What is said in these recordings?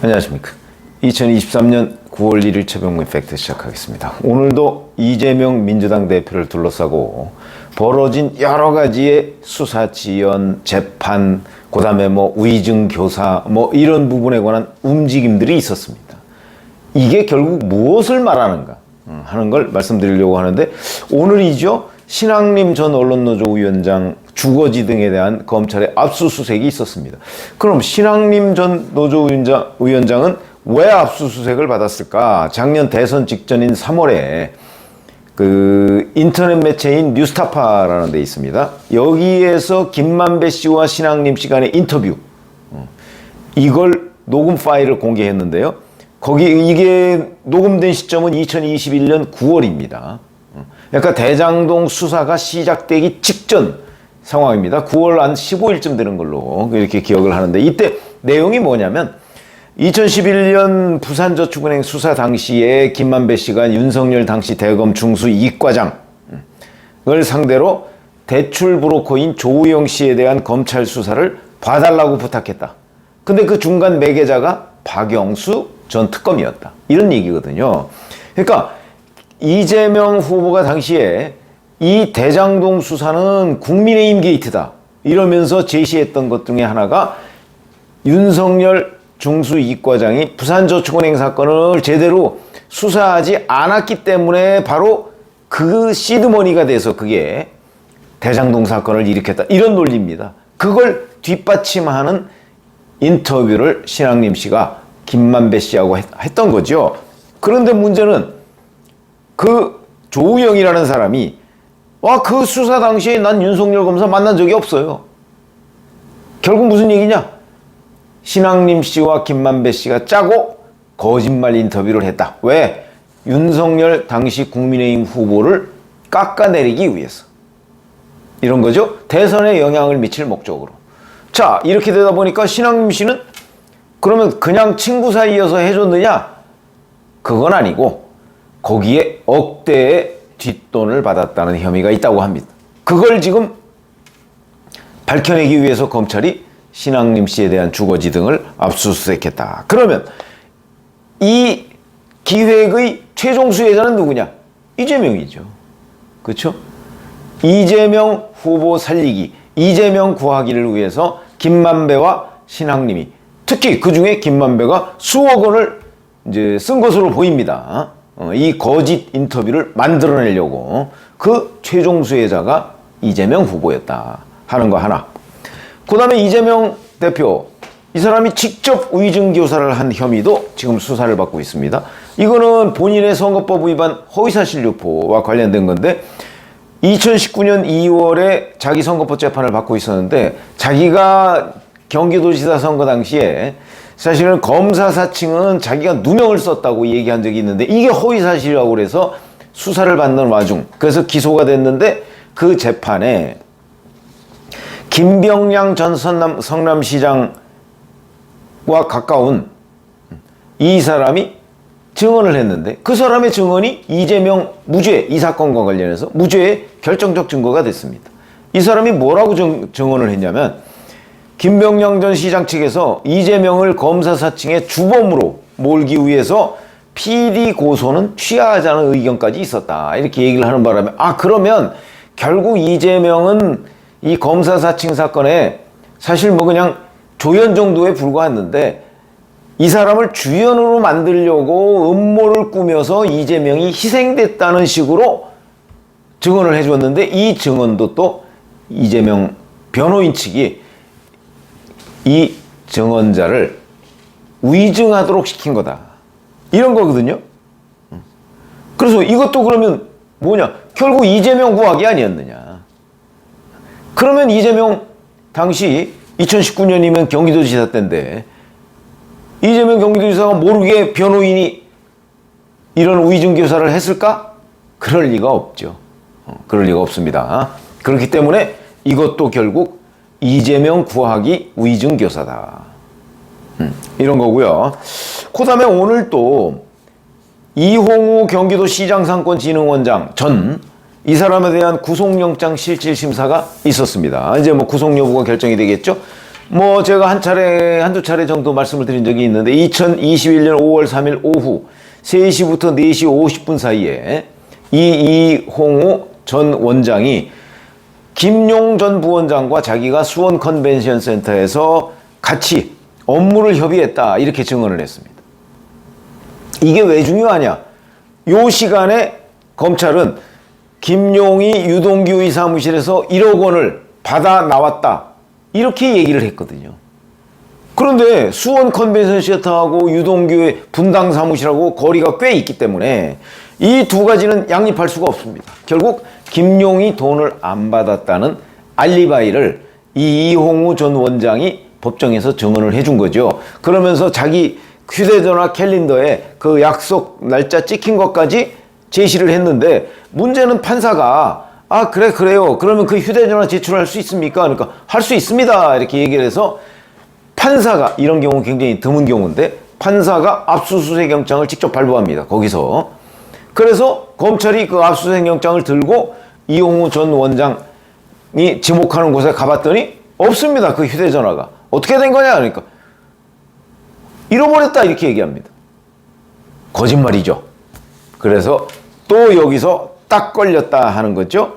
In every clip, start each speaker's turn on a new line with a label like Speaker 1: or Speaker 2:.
Speaker 1: 안녕하십니까. 2023년 9월 1일 최병무의 팩트 시작하겠습니다. 오늘도 이재명 민주당 대표를 둘러싸고 벌어진 여러 가지의 수사 지연, 재판, 그 다음에 위증 교사 이런 부분에 관한 움직임들이 있었습니다. 이게 결국 무엇을 말하는가 하는 걸 말씀드리려고 하는데, 오늘이죠. 신학림 전 언론노조 위원장 주거지 등에 대한 검찰의 압수수색이 있었습니다. 그럼 신학림 전 노조 위원장은 왜 압수수색을 받았을까? 작년 대선 직전인 3월에 그 인터넷 매체인 뉴스타파라는 데 있습니다. 여기에서 김만배 씨와 신학림 씨 간의 인터뷰, 이걸 녹음 파일을 공개했는데요. 이게 녹음된 시점은 2021년 9월입니다. 그러니까 대장동 수사가 시작되기 직전 상황입니다. 9월 한 15일쯤 되는 걸로 이렇게 기억을 하는데, 이때 내용이 뭐냐면 2011년 부산저축은행 수사 당시에 김만배 씨가 윤석열 당시 대검 중수 이과장을 상대로 대출 브로커인 조우영 씨에 대한 검찰 수사를 봐달라고 부탁했다. 근데 그 중간 매개자가 박영수 전 특검이었다. 이런 얘기거든요. 그러니까 이재명 후보가 당시에 이 대장동 수사는 국민의힘 게이트다 이러면서 제시했던 것 중에 하나가 윤석열 중수 이과장이 부산저축은행 사건을 제대로 수사하지 않았기 때문에 바로 그 시드머니가 돼서 그게 대장동 사건을 일으켰다, 이런 논리입니다. 그걸 뒷받침하는 인터뷰를 신학림 씨가 김만배 씨하고 했던 거죠. 그런데 문제는 그 조우영이라는 사람이 그 수사 당시에 난 윤석열 검사 만난 적이 없어요. 결국 무슨 얘기냐? 신학림 씨와 김만배 씨가 짜고 거짓말 인터뷰를 했다. 왜? 윤석열 당시 국민의힘 후보를 깎아내리기 위해서. 이런 거죠. 대선에 영향을 미칠 목적으로. 자, 이렇게 되다 보니까 신학림 씨는 그러면 그냥 친구 사이여서 해줬느냐? 그건 아니고 거기에 억대의 뒷돈을 받았다는 혐의가 있다고 합니다. 그걸 지금 밝혀내기 위해서 검찰이 신학림 씨에 대한 주거지 등을 압수수색했다. 그러면 이 기획의 최종 수혜자는 누구냐? 이재명이죠. 그렇죠? 이재명 후보 살리기, 이재명 구하기를 위해서 김만배와 신학림이, 특히 그 중에 김만배가 수억 원을 이제 쓴 것으로 보입니다. 이 거짓 인터뷰를 만들어내려고. 그 최종 수혜자가 이재명 후보였다 하는 거 하나. 그 다음에 이재명 대표, 이 사람이 직접 위증 교사를 한 혐의도 지금 수사를 받고 있습니다. 이거는 본인의 선거법 위반 허위사실 유포와 관련된 건데, 2019년 2월에 자기 선거법 재판을 받고 있었는데, 자기가 경기도지사 선거 당시에 사실은 검사 사칭은 자기가 누명을 썼다고 얘기한 적이 있는데, 이게 허위사실이라고 그래서 수사를 받는 와중, 그래서 기소가 됐는데, 그 재판에 김병량 전 성남시장과 가까운 이 사람이 증언을 했는데, 그 사람의 증언이 이재명 무죄, 이 사건과 관련해서 무죄의 결정적 증거가 됐습니다. 이 사람이 뭐라고 증언을 했냐면, 김병량 전 시장 측에서 이재명을 검사 사칭의 주범으로 몰기 위해서 PD 고소는 취하하자는 의견까지 있었다, 이렇게 얘기를 하는 바람에, 그러면 결국 이재명은 이 검사 사칭 사건에 사실 그냥 조연 정도에 불과했는데, 이 사람을 주연으로 만들려고 음모를 꾸며서 이재명이 희생됐다는 식으로 증언을 해줬는데, 이 증언도 또 이재명 변호인 측이 이 증언자를 위증하도록 시킨 거다, 이런 거거든요. 그래서 이것도 그러면 뭐냐? 결국 이재명 구하기 아니었느냐? 그러면 이재명 당시 2019년이면 경기도지사 때인데, 이재명 경기도지사가 모르게 변호인이 이런 위증 교사를 했을까? 그럴 리가 없죠. 그럴 리가 없습니다. 그렇기 때문에 이것도 결국 이재명 구하기 위증 교사다, 이런 거고요. 그 다음에 오늘 또 이홍우 경기도시장상권진흥원장 이 사람에 대한 구속영장 실질심사가 있었습니다. 이제 구속 여부가 결정이 되겠죠. 뭐 제가 한두 차례 정도 말씀을 드린 적이 있는데 2021년 5월 3일 오후 3시부터 4시 50분 사이에 이홍우 전 원장이 김용 전 부원장과 자기가 수원 컨벤션 센터에서 같이 업무를 협의했다 이렇게 증언을 했습니다. 이게 왜 중요하냐? 요 시간에 검찰은 김용이 유동규의 사무실에서 1억 원을 받아 나왔다 이렇게 얘기를 했거든요. 그런데 수원 컨벤션 센터하고 유동규의 분당 사무실하고 거리가 꽤 있기 때문에 이 두 가지는 양립할 수가 없습니다. 결국 김용이 돈을 안 받았다는 알리바이를 이홍우 전 원장이 법정에서 증언을 해준 거죠. 그러면서 자기 휴대전화 캘린더에 그 약속 날짜 찍힌 것까지 제시를 했는데 문제는 판사가 그래요. 그러면 그 휴대전화 제출할 수 있습니까? 그러니까 할 수 있습니다. 이렇게 얘기를 해서 판사가 이런 경우 굉장히 드문 경우인데 판사가 압수수색 영장을 직접 발부합니다. 거기서. 그래서 검찰이 그 압수수색 영장을 들고 이홍우 전 원장이 지목하는 곳에 가봤더니 없습니다. 그 휴대전화가. 어떻게 된 거냐? 그러니까 잃어버렸다 이렇게 얘기합니다. 거짓말이죠. 그래서 또 여기서 딱 걸렸다 하는 거죠.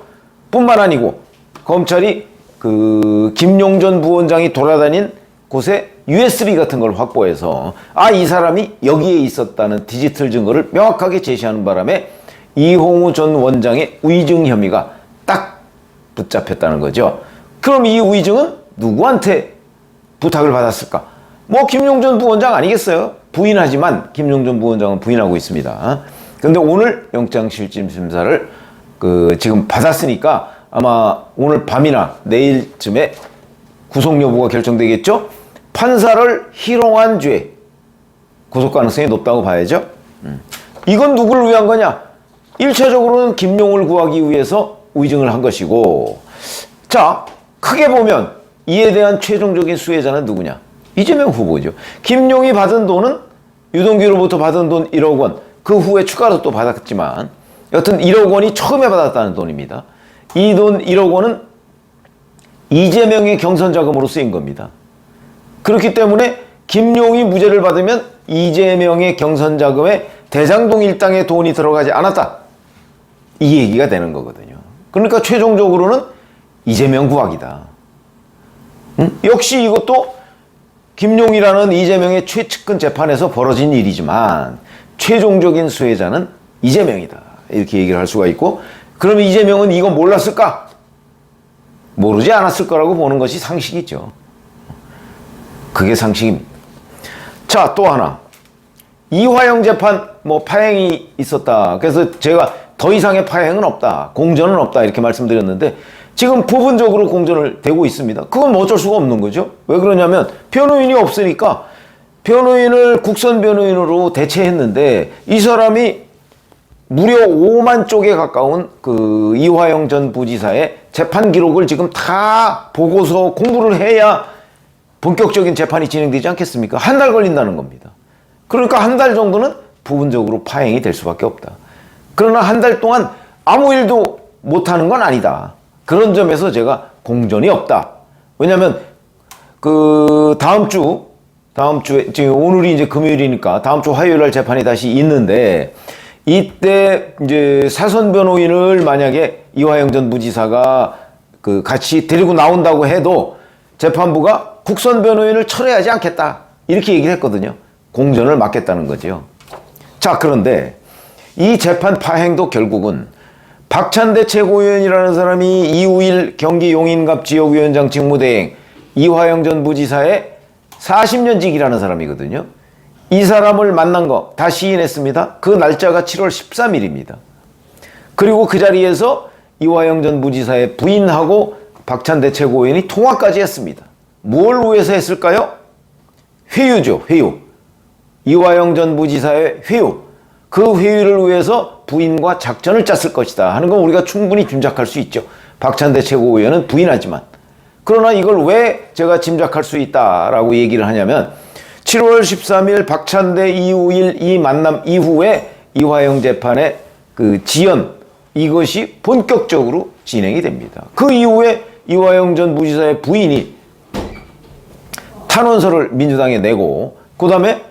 Speaker 1: 뿐만 아니고 검찰이 그 김용 전 부원장이 돌아다닌 곳에 USB 같은 걸 확보해서 이 사람이 여기에 있었다는 디지털 증거를 명확하게 제시하는 바람에 이홍우 전 원장의 위증 혐의가 딱 붙잡혔다는 거죠. 그럼 이 위증은 누구한테 부탁을 받았을까? 뭐 김용 전 부원장 아니겠어요? 부인하지만 김용 전 부원장은 부인하고 있습니다. 근데 오늘 영장실질심사를 지금 받았으니까 아마 오늘 밤이나 내일쯤에 구속 여부가 결정되겠죠? 판사를 희롱한 죄 구속 가능성이 높다고 봐야죠. 이건 누구를 위한 거냐? 1차적으로는 김용을 구하기 위해서 위증을 한 것이고, 자 크게 보면 이에 대한 최종적인 수혜자는 누구냐? 이재명 후보죠. 김용이 받은 돈은 유동규로부터 받은 돈 1억 원, 그 후에 추가로 또 받았지만 여튼 1억 원이 처음에 받았다는 돈입니다. 이 돈 1억 원은 이재명의 경선 자금으로 쓰인 겁니다. 그렇기 때문에 김용이 무죄를 받으면 이재명의 경선 자금에 대장동 일당의 돈이 들어가지 않았다. 이 얘기가 되는 거거든요. 그러니까 최종적으로는 이재명 구하기다. 역시 이것도 김용이라는 이재명의 최측근 재판에서 벌어진 일이지만 최종적인 수혜자는 이재명이다. 이렇게 얘기를 할 수가 있고, 그러면 이재명은 이거 몰랐을까? 모르지 않았을 거라고 보는 것이 상식이죠. 그게 상식입니다. 자, 또 하나. 이화영 재판 파행이 있었다. 그래서 제가 더 이상의 파행은 없다. 공전은 없다. 이렇게 말씀드렸는데 지금 부분적으로 공전을 되고 있습니다. 그건 어쩔 수가 없는 거죠. 왜 그러냐면 변호인이 없으니까 변호인을 국선 변호인으로 대체했는데 이 사람이 무려 5만 쪽에 가까운 그 이화영 전 부지사의 재판 기록을 지금 다 보고서 공부를 해야 본격적인 재판이 진행되지 않겠습니까? 한 달 걸린다는 겁니다. 그러니까 한 달 정도는 부분적으로 파행이 될 수밖에 없다. 그러나 한 달 동안 아무 일도 못하는 건 아니다. 그런 점에서 제가 공전이 없다. 왜냐하면 다음 주에 지금 오늘이 이제 금요일이니까 다음 주 화요일 날 재판이 다시 있는데 이때 이제 사선 변호인을 만약에 이화영 전 부지사가 같이 데리고 나온다고 해도 재판부가 국선 변호인을 철회하지 않겠다. 이렇게 얘기를 했거든요. 공전을 막겠다는 거죠. 자, 그런데 이 재판 파행도 결국은 박찬대 최고위원이라는 사람이 이우일 경기 용인갑 지역위원장 직무대행 이화영 전 부지사의 40년직이라는 사람이거든요. 이 사람을 만난 거 다 시인했습니다. 그 날짜가 7월 13일입니다. 그리고 그 자리에서 이화영 전 부지사의 부인하고 박찬대 최고위원이 통화까지 했습니다. 뭘 위해서 했을까요? 회유죠, 회유. 이화영 전 부지사의 회유. 그 회유를 위해서 부인과 작전을 짰을 것이다 하는 건 우리가 충분히 짐작할 수 있죠. 박찬대 최고위원은 부인하지만. 그러나 이걸 왜 제가 짐작할 수 있다라고 얘기를 하냐면 7월 13일 박찬대 이우일 이 만남 이후에 이화영 재판의 지연 이것이 본격적으로 진행이 됩니다. 그 이후에 이화영 전 부지사의 부인이 탄원서를 민주당에 내고 그 다음에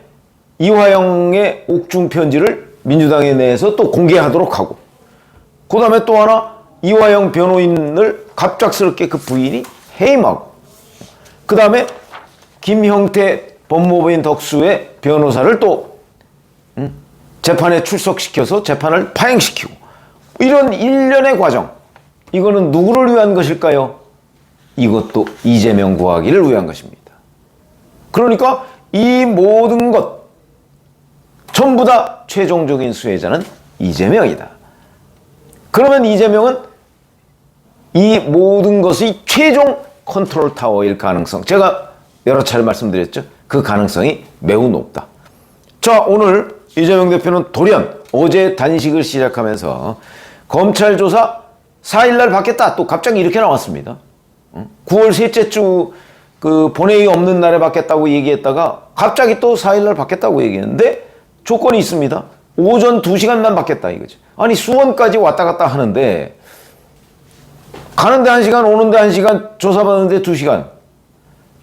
Speaker 1: 이화영의 옥중 편지를 민주당에 내서 또 공개하도록 하고 그 다음에 또 하나 이화영 변호인을 갑작스럽게 그 부인이 해임하고 그 다음에 김형태 법무부인 덕수의 변호사를 또 재판에 출석시켜서 재판을 파행시키고 이런 일련의 과정 이거는 누구를 위한 것일까요? 이것도 이재명 구하기를 위한 것입니다. 그러니까 이 모든 것 전부 다 최종적인 수혜자는 이재명이다. 그러면 이재명은 이 모든 것의 최종 컨트롤 타워일 가능성 제가 여러 차례 말씀드렸죠. 그 가능성이 매우 높다. 자, 오늘 이재명 대표는 돌연 어제 단식을 시작하면서 검찰 조사 4일날 받겠다 또 갑자기 이렇게 나왔습니다. 9월 셋째 주 그 본회의 없는 날에 받겠다고 얘기했다가 갑자기 또 4일날 받겠다고 얘기했는데 조건이 있습니다. 오전 2시간만 받겠다 이거죠. 아니 수원까지 왔다 갔다 하는데 가는데 1시간 오는데 1시간 조사받는데 2시간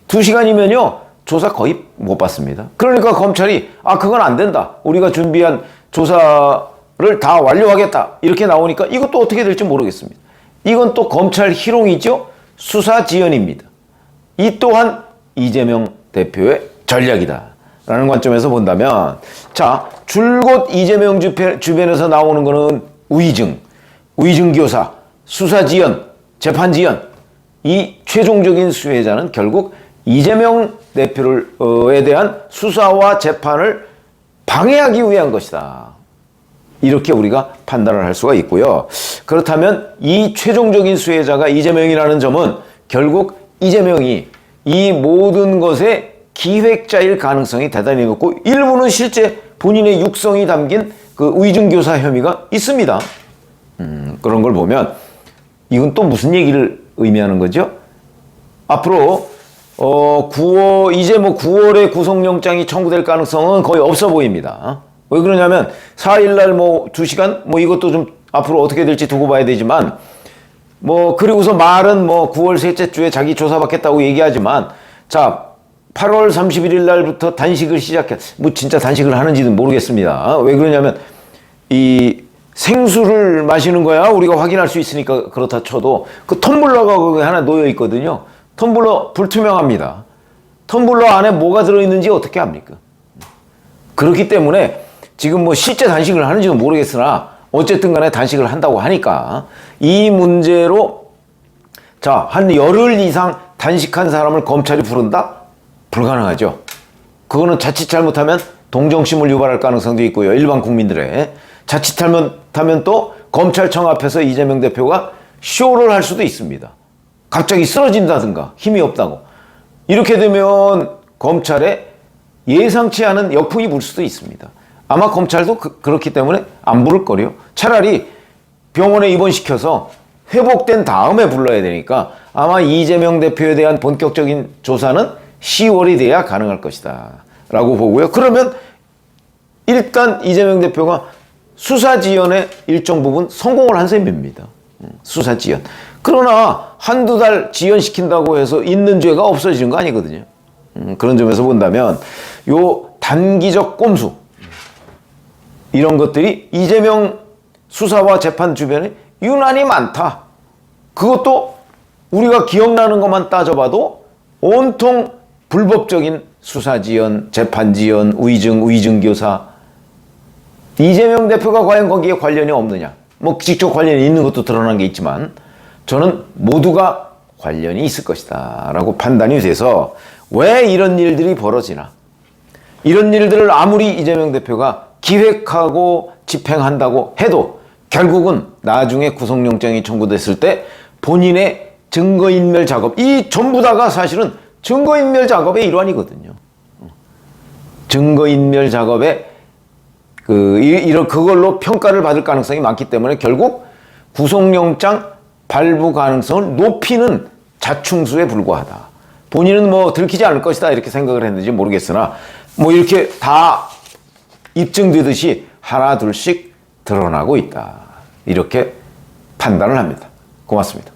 Speaker 1: 2시간이면요 조사 거의 못 받습니다. 그러니까 검찰이 그건 안 된다. 우리가 준비한 조사를 다 완료하겠다. 이렇게 나오니까 이것도 어떻게 될지 모르겠습니다. 이건 또 검찰 희롱이죠. 수사 지연입니다. 이 또한 이재명 대표의 전략이다. 라는 관점에서 본다면 자 줄곧 이재명 주변에서 나오는 거는 위증 교사, 수사 지연, 재판 지연 이 최종적인 수혜자는 결국 이재명 대표에 대한 수사와 재판을 방해하기 위한 것이다. 이렇게 우리가 판단을 할 수가 있고요. 그렇다면 이 최종적인 수혜자가 이재명이라는 점은 결국 이재명이 이 모든 것의 기획자일 가능성이 대단히 높고 일부는 실제 본인의 육성이 담긴 그 위증교사 혐의가 있습니다. 그런 걸 보면 이건 또 무슨 얘기를 의미하는 거죠? 앞으로 9월에 구속영장이 청구될 가능성은 거의 없어 보입니다. 왜 그러냐면 4일날 2시간 이것도 좀 앞으로 어떻게 될지 두고 봐야 되지만 그리고서 말은 9월 셋째 주에 자기 조사받겠다고 얘기하지만 자 8월 31일 날부터 단식을 시작해 진짜 단식을 하는지는 모르겠습니다. 왜 그러냐면 이 생수를 마시는 거야 우리가 확인할 수 있으니까 그렇다 쳐도 그 텀블러가 거기 하나 놓여 있거든요. 텀블러 불투명합니다. 텀블러 안에 뭐가 들어있는지 어떻게 합니까? 그렇기 때문에 지금 실제 단식을 하는지는 모르겠으나 어쨌든 간에 단식을 한다고 하니까 이 문제로 자, 한 열흘 이상 단식한 사람을 검찰이 부른다? 불가능하죠. 그거는 자칫 잘못하면 동정심을 유발할 가능성도 있고요. 일반 국민들의. 자칫 잘못하면 또 검찰청 앞에서 이재명 대표가 쇼를 할 수도 있습니다. 갑자기 쓰러진다든가 힘이 없다고. 이렇게 되면 검찰에 예상치 않은 역풍이 불 수도 있습니다. 아마 검찰도 그렇기 때문에 안 부를 거래요. 차라리 병원에 입원시켜서 회복된 다음에 불러야 되니까 아마 이재명 대표에 대한 본격적인 조사는 10월이 돼야 가능할 것이다 라고 보고요. 그러면 일단 이재명 대표가 수사 지연의 일정 부분 성공을 한 셈입니다. 수사 지연. 그러나 한두 달 지연시킨다고 해서 있는 죄가 없어지는 거 아니거든요. 그런 점에서 본다면 요 단기적 꼼수 이런 것들이 이재명 수사와 재판 주변에 유난히 많다. 그것도 우리가 기억나는 것만 따져봐도 온통 불법적인 수사 지연, 재판 지연, 위증 교사. 이재명 대표가 과연 거기에 관련이 없느냐? 직접 관련이 있는 것도 드러난 게 있지만 저는 모두가 관련이 있을 것이다 라고 판단이 돼서 왜 이런 일들이 벌어지나? 이런 일들을 아무리 이재명 대표가 기획하고 집행한다고 해도 결국은 나중에 구속영장이 청구됐을 때 본인의 증거인멸 작업, 이 전부 다가 사실은 증거인멸 작업의 일환이거든요. 증거인멸 작업에 그걸로 평가를 받을 가능성이 많기 때문에 결국 구속영장 발부 가능성을 높이는 자충수에 불과하다. 본인은 들키지 않을 것이다 이렇게 생각을 했는지 모르겠으나 이렇게 다 입증되듯이 하나 둘씩 드러나고 있다. 이렇게 판단을 합니다. 고맙습니다.